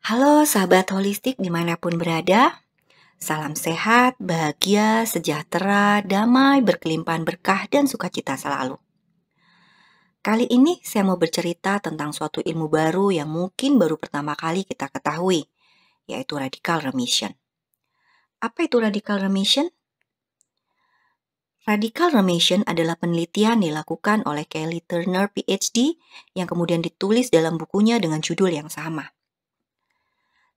Halo sahabat holistik dimanapun berada, salam sehat, bahagia, sejahtera, damai, berkelimpahan berkah dan sukacita selalu. Kali ini saya mau bercerita tentang suatu ilmu baru yang mungkin baru pertama kali kita ketahui, yaitu radical remission. Apa itu radical remission? Radical remission adalah penelitian dilakukan oleh Kelly Turner PhD yang kemudian ditulis dalam bukunya dengan judul yang sama.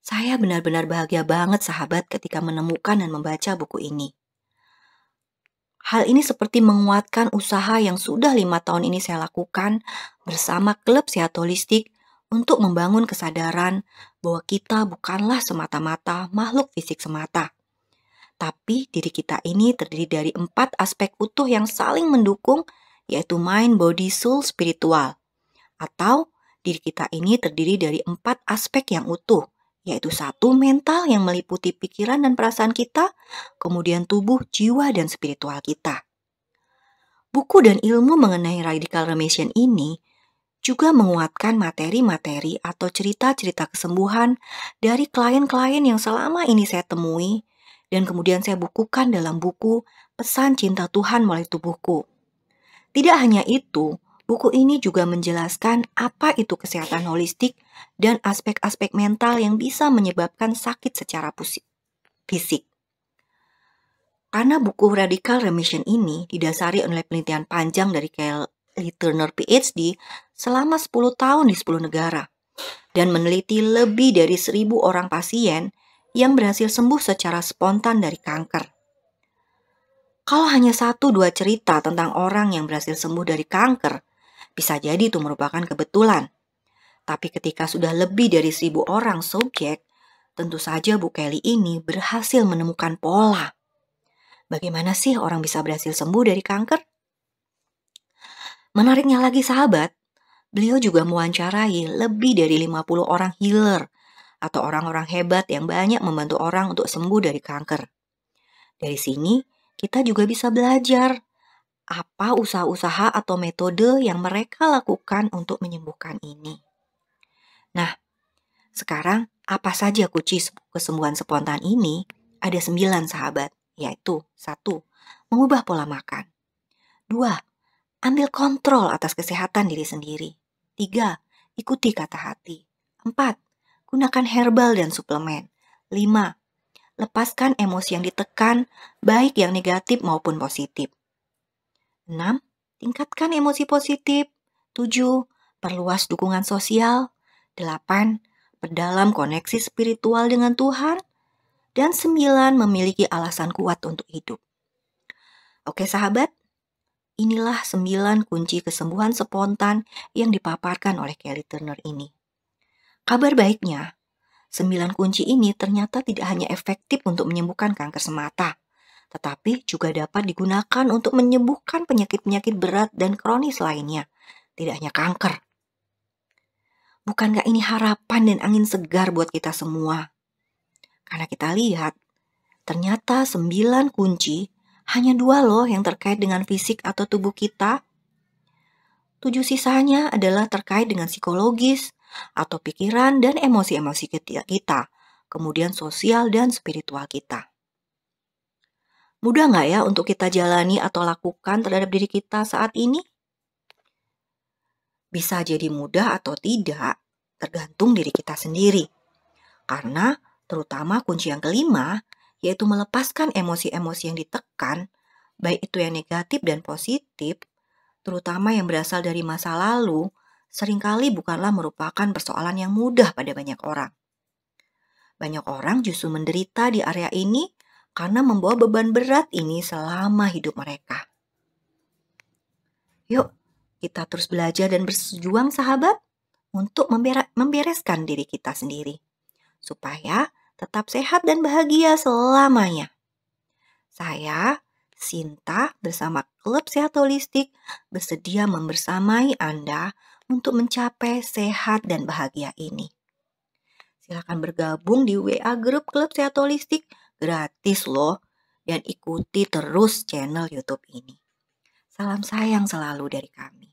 Saya benar-benar bahagia banget sahabat ketika menemukan dan membaca buku ini. Hal ini seperti menguatkan usaha yang sudah 5 tahun ini saya lakukan bersama klub sehat holistik untuk membangun kesadaran bahwa kita bukanlah semata-mata makhluk fisik semata. Tapi diri kita ini terdiri dari 4 aspek utuh yang saling mendukung, yaitu mind, body, soul, spiritual. Atau diri kita ini terdiri dari 4 aspek yang utuh, yaitu 1 mental yang meliputi pikiran dan perasaan kita, kemudian tubuh, jiwa, dan spiritual kita. Buku dan ilmu mengenai radical remission ini juga menguatkan materi-materi atau cerita-cerita kesembuhan dari klien-klien yang selama ini saya temui dan kemudian saya bukukan dalam buku Pesan Cinta Tuhan Melalui Tubuhku. Tidak hanya itu, buku ini juga menjelaskan apa itu kesehatan holistik dan aspek-aspek mental yang bisa menyebabkan sakit secara fisik. Karena buku Radical Remission ini didasari oleh penelitian panjang dari Kelly Turner PhD selama 10 tahun di 10 negara dan meneliti lebih dari 1.000 orang pasien yang berhasil sembuh secara spontan dari kanker. Kalau hanya 1-2 cerita tentang orang yang berhasil sembuh dari kanker, bisa jadi itu merupakan kebetulan. Tapi ketika sudah lebih dari 1.000 orang subjek, tentu saja Bu Kelly ini berhasil menemukan pola. Bagaimana sih orang bisa berhasil sembuh dari kanker? Menariknya lagi sahabat, beliau juga mewawancarai lebih dari 50 orang healer atau orang-orang hebat yang banyak membantu orang untuk sembuh dari kanker. Dari sini, kita juga bisa belajar apa usaha-usaha atau metode yang mereka lakukan untuk menyembuhkan ini. Nah, sekarang apa saja kunci kesembuhan spontan ini? Ada 9 sahabat, yaitu 1. Mengubah pola makan. 2. Ambil kontrol atas kesehatan diri sendiri. 3. Ikuti kata hati. 4. Gunakan herbal dan suplemen. 5. Lepaskan emosi yang ditekan, baik yang negatif maupun positif. 6. Tingkatkan emosi positif. 7. Perluas dukungan sosial. 8. Perdalam koneksi spiritual dengan Tuhan. Dan 9. Memiliki alasan kuat untuk hidup. Oke sahabat, inilah 9 kunci kesembuhan spontan yang dipaparkan oleh Kelly Turner ini. Kabar baiknya, 9 kunci ini ternyata tidak hanya efektif untuk menyembuhkan kanker semata, tetapi juga dapat digunakan untuk menyembuhkan penyakit-penyakit berat dan kronis lainnya, tidak hanya kanker. Bukankah ini harapan dan angin segar buat kita semua? Karena kita lihat, ternyata 9 kunci, hanya 2 loh yang terkait dengan fisik atau tubuh kita. 7 sisanya adalah terkait dengan psikologis atau pikiran dan emosi-emosi kita, kemudian sosial dan spiritual kita. Mudah nggak ya untuk kita jalani atau lakukan terhadap diri kita saat ini? Bisa jadi mudah atau tidak, tergantung diri kita sendiri. Karena terutama kunci yang kelima, yaitu melepaskan emosi-emosi yang ditekan, baik itu yang negatif dan positif, terutama yang berasal dari masa lalu, seringkali bukanlah merupakan persoalan yang mudah pada banyak orang. Banyak orang justru menderita di area ini karena membawa beban berat ini selama hidup mereka. Yuk, kita terus belajar dan berjuang sahabat untuk membereskan diri kita sendiri, supaya tetap sehat dan bahagia selamanya. Saya, Sinta, bersama Klub Sehat Holistik bersedia membersamai Anda untuk mencapai sehat dan bahagia ini. Silakan bergabung di WA Grup Klub Sehat Holistik gratis loh, dan ikuti terus channel YouTube ini. Salam sayang selalu dari kami.